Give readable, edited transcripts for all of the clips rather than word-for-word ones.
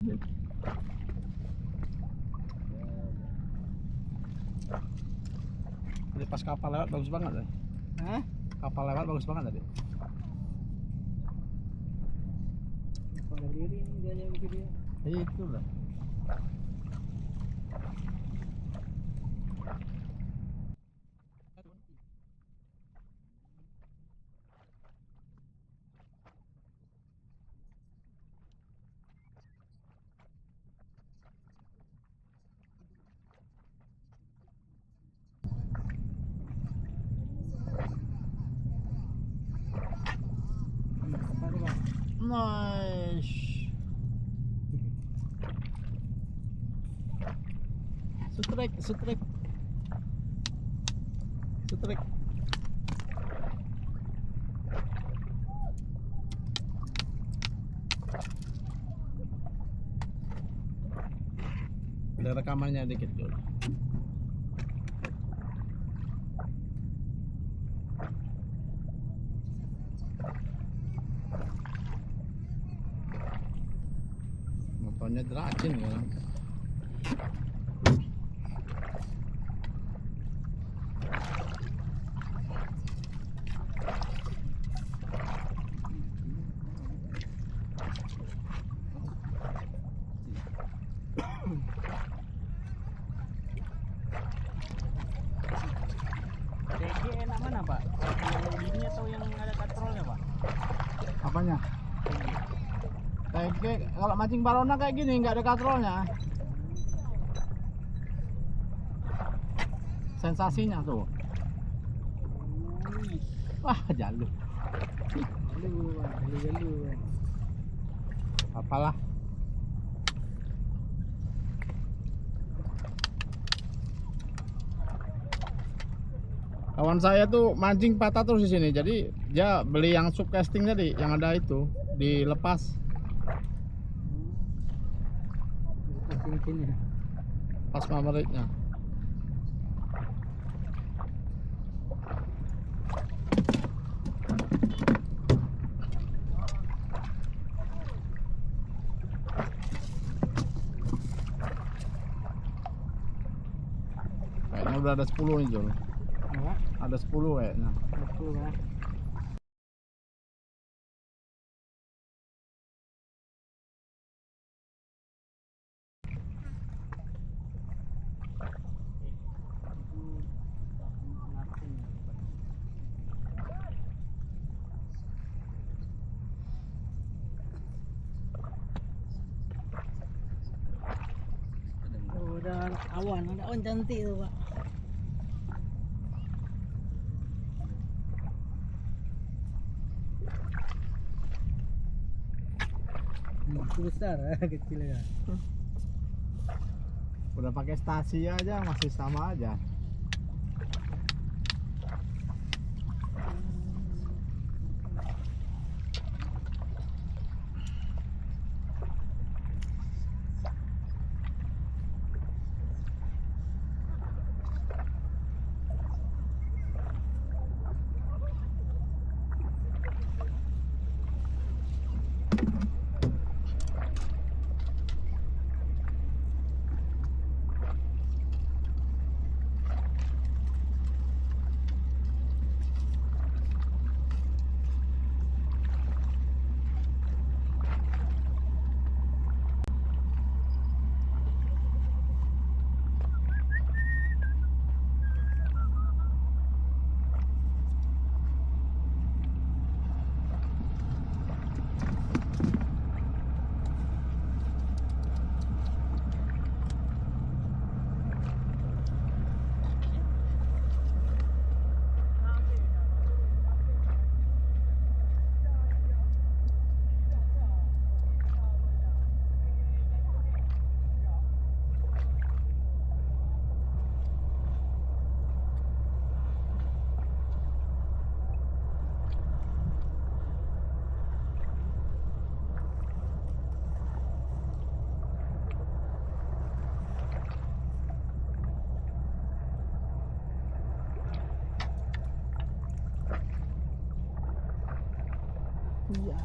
Jadi pas kapal lewat bagus banget tadi. Hah? Kapal lewat bagus banget tadi. Kalau berdiri ini dia jauh video. Iya itu lah. Nice. Strike. Ada rekamannya dikit dulu. Motornya derajin ya. TG enak mana Pak? Yang ini atau yang ada katrolnya Pak? Apanya? TG kalau mancing barona kayak gini nggak ada katrolnya. Sensasinya tuh. Wah, jalur. Jalur. Apalah. Kawan saya tuh mancing patah terus di sini. Jadi dia beli yang subcasting tadi, yang ada itu dilepas. Cincinnya. Pas mameritnya. Kayaknya udah ada 10 nih Jol. Apa? Ada 10 kayaknya. 10 kan? Udah ada awan cantik tuh Pak. Itu besar kecil ya. Udah pakai stasi aja masih sama aja. Iya.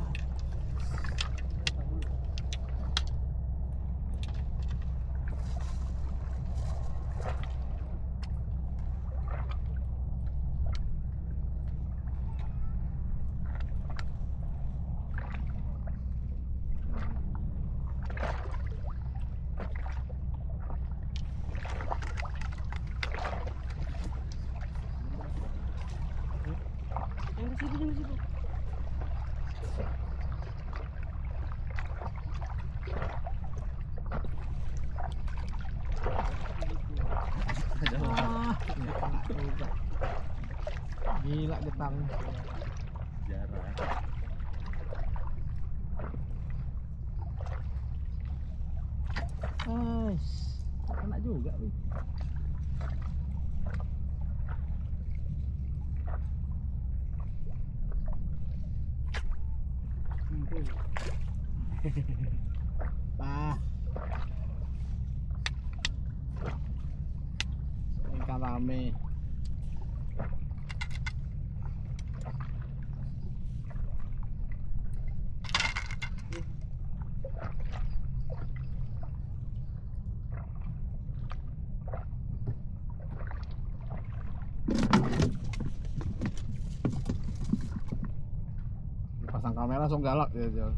Kena juga. Gila getang. Jarang. Kena juga nih. Bah. Ikan rame. Pasang kamera langsung galak dia.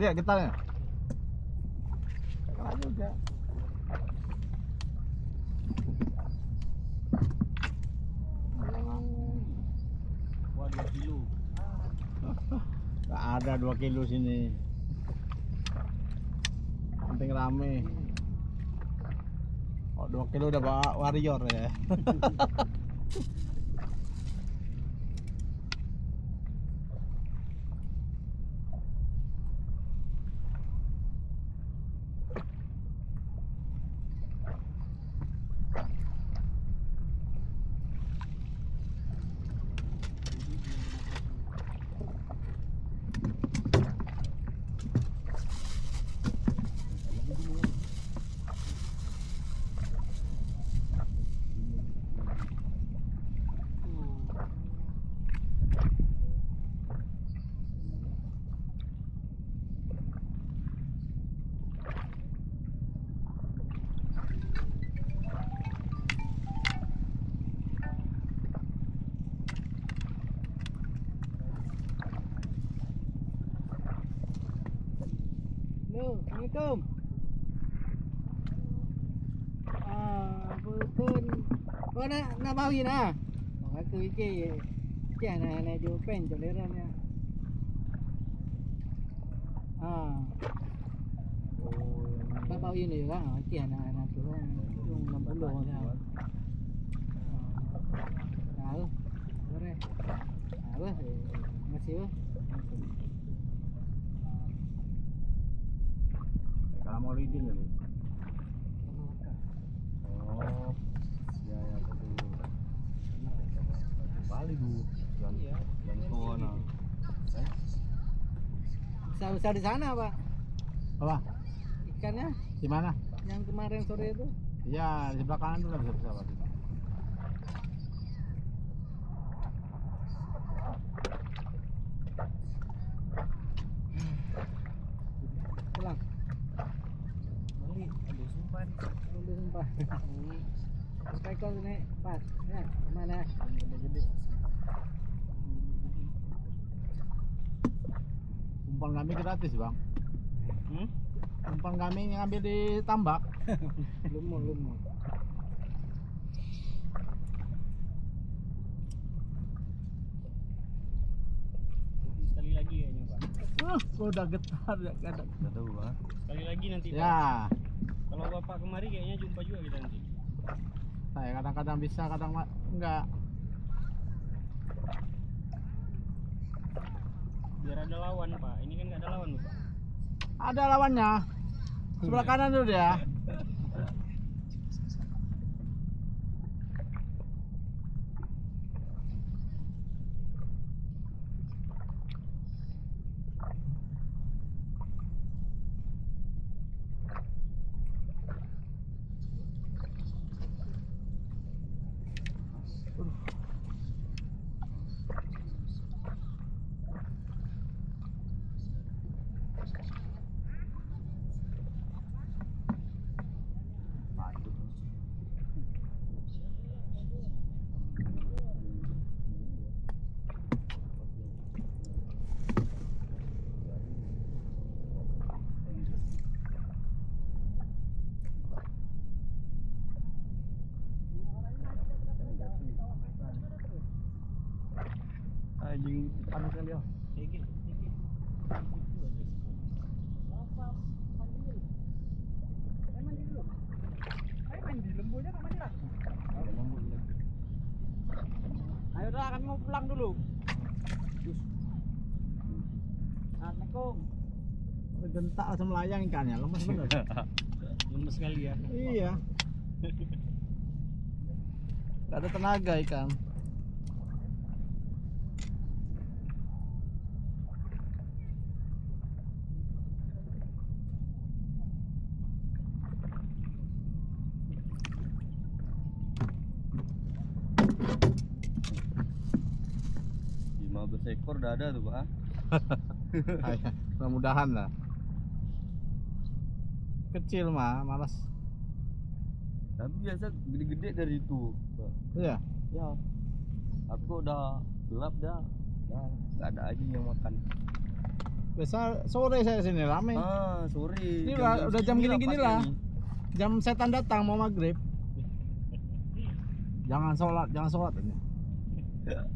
Lihat getahnya. Kena juga. Wah, 2 kilo. Gak ada 2 kilo sini. Penting rame. Oh, 2 kilo udah bawa warrior ya. Assalamualaikum. Betul. Kau nak bawi nak? Aku fikir nak jual pen toleran ya. Nak bawi ni juga. Nak tu lah. Yung 60 ya. Tahu. Boleh. Apa? Masih. Kalau mau leading kali. Oh. Ya betul. Balik bu. Dan tuan. Besar di sana, Pak. Apa? Ikannya Di mana? yang kemarin sore itu. Iya, di sebelah kanan tuh bisa pesawat. Pulang. Balik, ambil sumpan. Ambil sumpah. Sampai kau sini, Pas. Ya, mana? Gede-gede. Umpan kami gratis bang. Umpan kami ngambil di tambak. Lumur. Gua udah getar ya kadang. Nggak tahu Pak. Sekali lagi nanti Pak. Ya, Kalau Bapak kemari kayaknya jumpa juga kita nanti. saya kadang-kadang bisa, kadang enggak. Biar ada lawan Pak. Ini kan nggak ada lawan Pak. Ada lawannya. Sebelah kanan dulu dia. Anjing panas kan dia. Sedikit. Ayo dah, kami mau pulang dulu. Assalamualaikum. Gentak langsung melayang ikannya, lemes bener. Lemes sekali ya. Iya. Gak ada tenaga ikan. Ekor udah ada tuh Pak. Mudah-mudahan lah. Kecil mah, malas. Tapi biasa gede-gede dari itu Pak. Iya. Ya. Aku udah gelap dah. Dah nggak ada aja yang makan. Biasa sore saya sini rame. Sore. Ini udah jam segini gini-gini pas lah. ini. Jam setan datang mau maghrib. Jangan sholat ini. Jam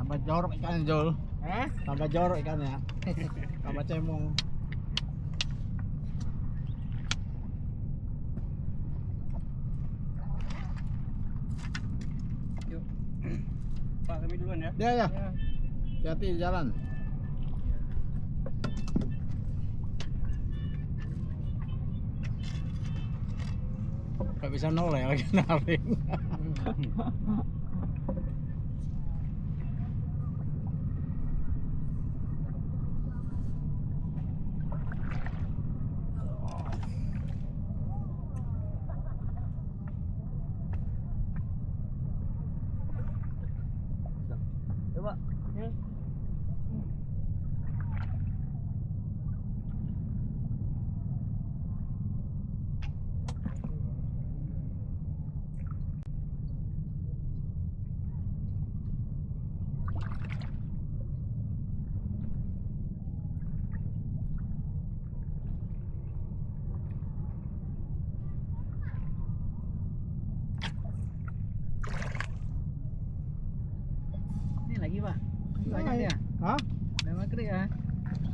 Tambah jorok ikannya Jol. Tambah jorok ikannya. Tambah cemong. Yuk. Pak kami duluan ya. Ya ya. Hati-hati di jalan. Gak bisa noleh lagi narik. Coba. Ya.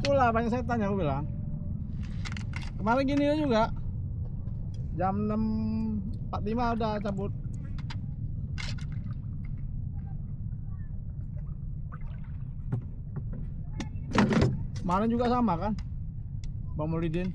Itulah banyak setan yang aku bilang. Kemarin gini juga. Jam 6.45 udah cabut. Kemarin juga sama kan, Bang Maulidin.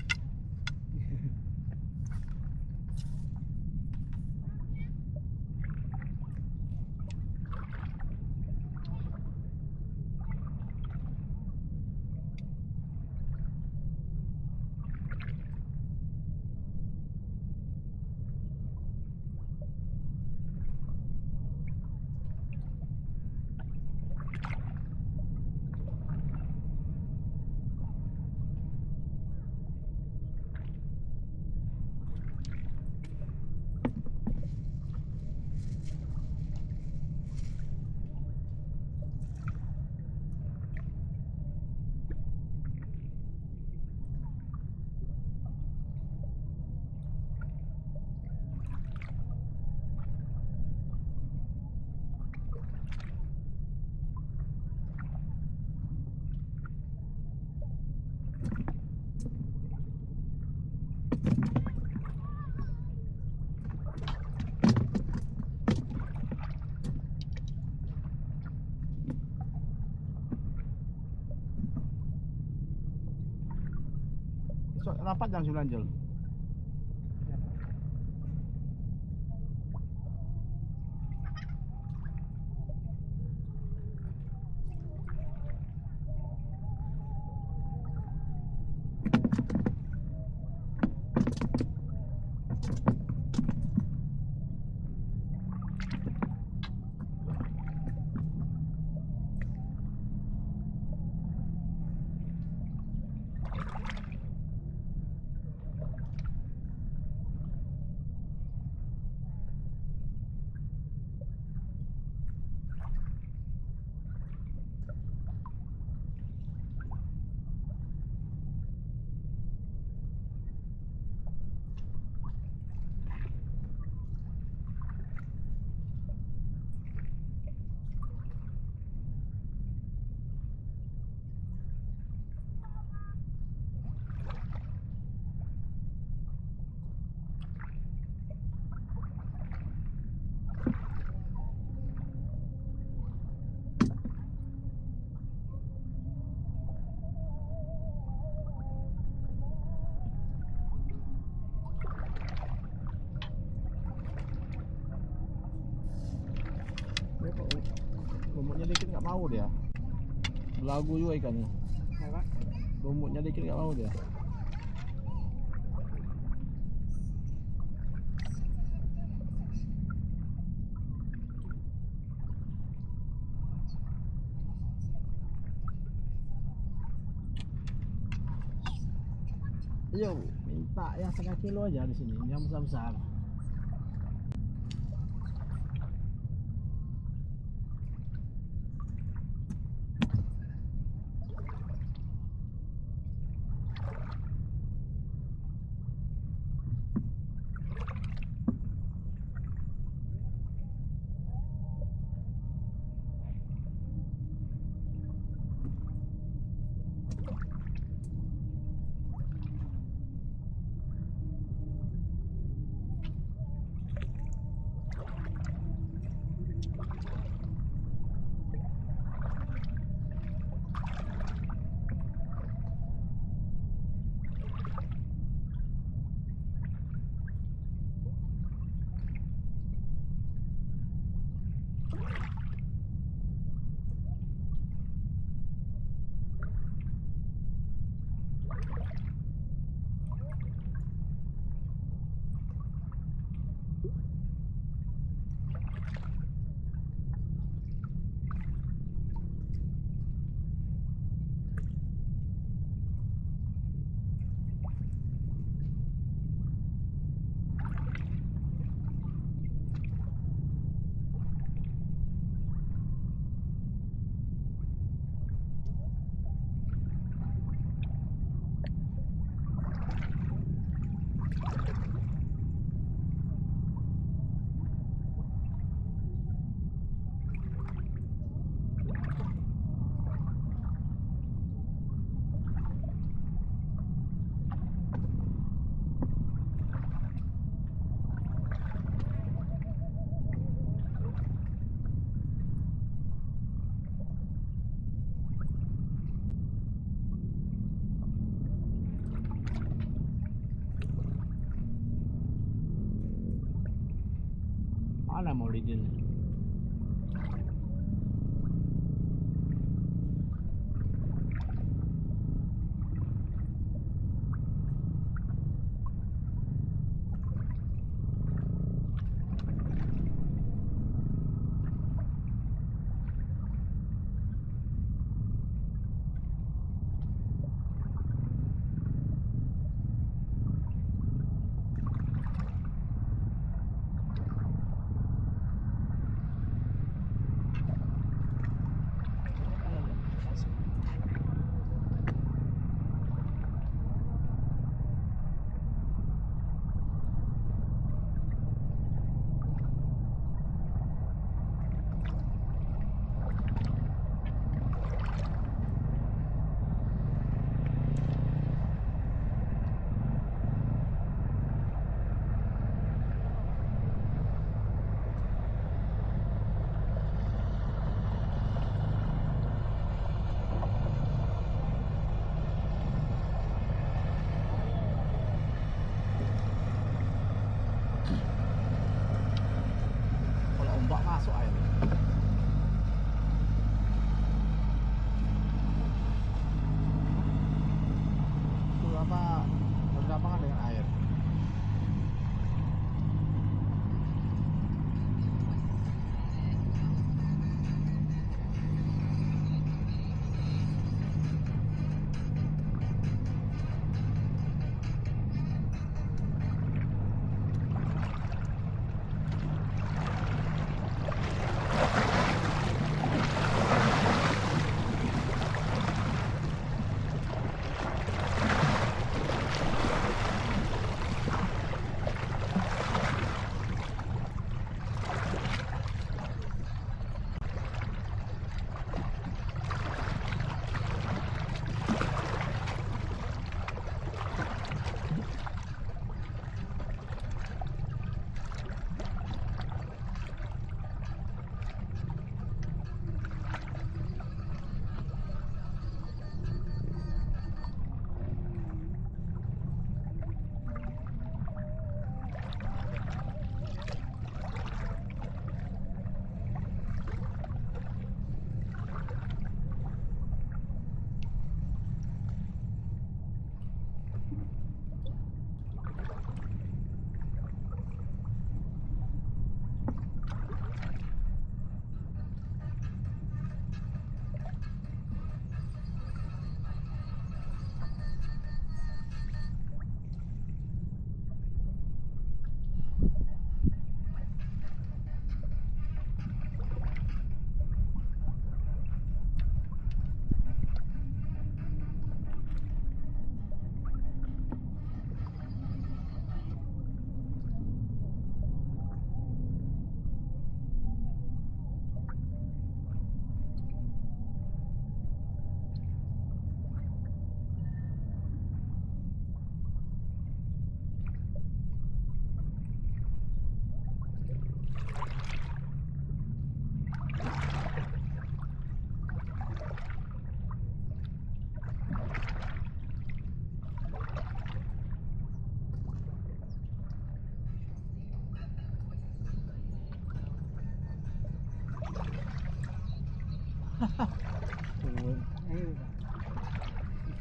Besok rapat jam 9 Jul. Dia kok lumutnya dikit nggak mau dia. Belagu juga ikannya. Apa? Lumutnya dikit nggak mau dia. Yo, minta yang 1/2 kilo aja di sini, yang besar-besar. Mana mau izin? Kalau ombak masuk air. Itu apa berdapangan dengan air.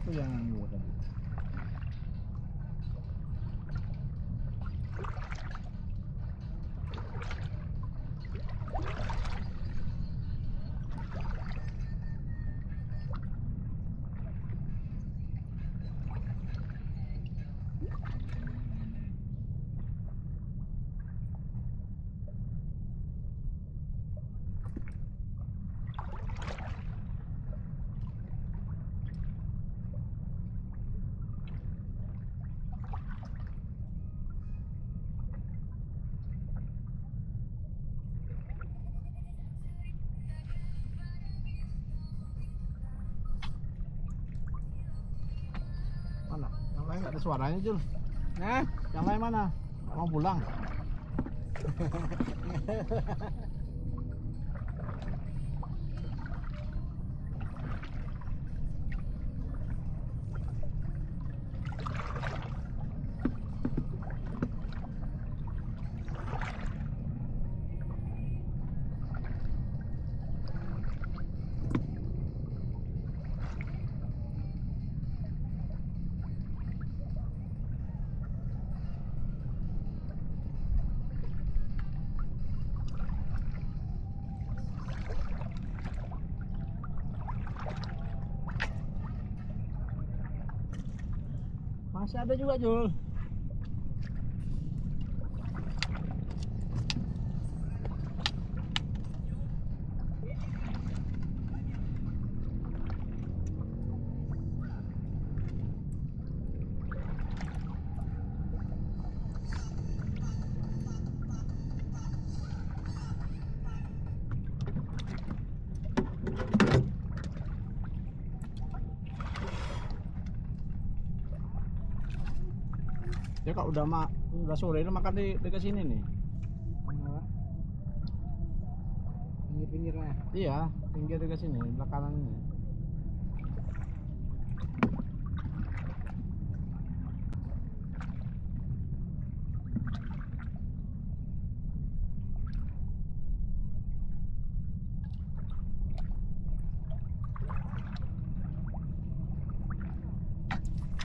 Itu yang anu tadi. Mana? Yang lain nggak ada suaranya, Jul. Nah, Yang lain mana? Mau pulang? Masih ada juga Jul. Ya kak udah sore ini makan di dekat sini nih. Mana, Pak? Pinggir-pinggir lah. Iya, pinggir dekat sini, belakangan ini.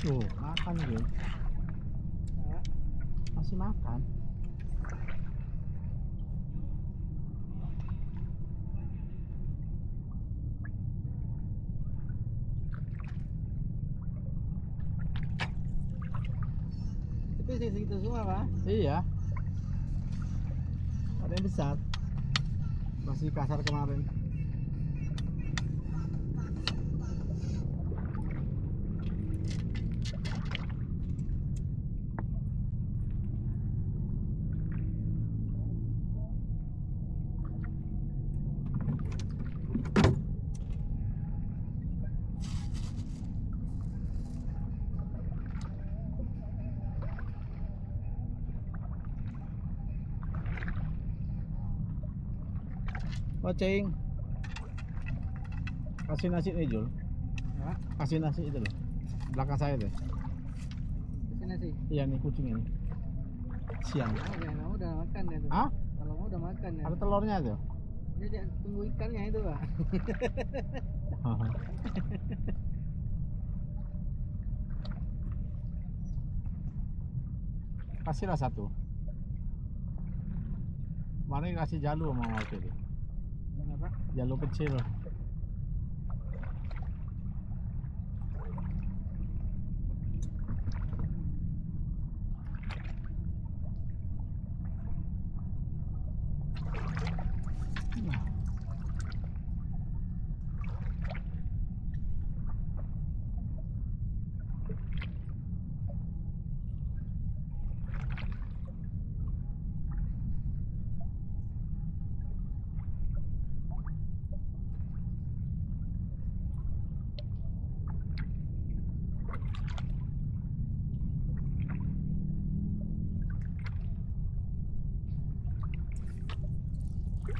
Tuh, makan Jul. Mana? Masih makan. Itu sih segitu semua, Pak. Iya. Ada yang besar. Masih kasar kemarin. Pocing. Kasih nasi nih Jul. Ya, Kasih nasi itu loh. Belakang saya deh. kesini sih. Iya nih kucing ini. Siang. Udah makan ya tuh. Hah? Kalau mau udah makan ya. Ada telurnya tuh. Dia tunggu ikannya itu, Pak. Kasihlah satu. Mari kasih jalu sama waktu itu. Mana, Pak? Jalu kecil.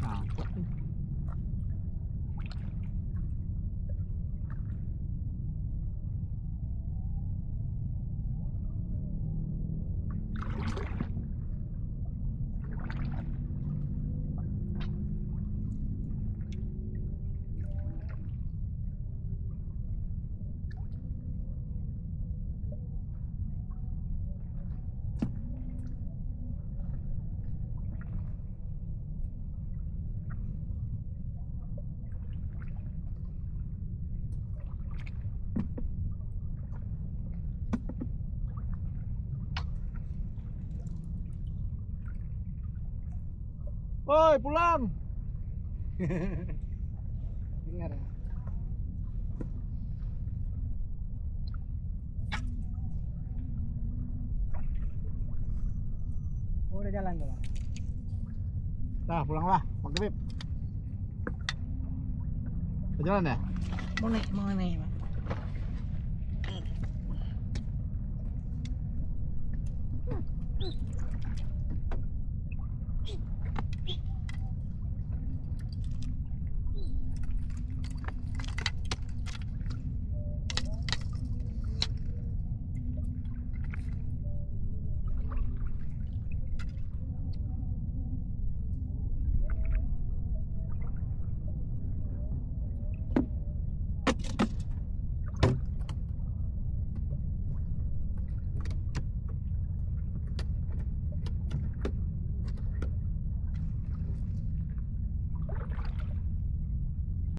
Nangkep nih. Woi, pulang. Dengar ya. Oh, udah jalan tuh, Pak. Dah, pulanglah. Maghrib. Berjalan ya? Mau naik, Pak.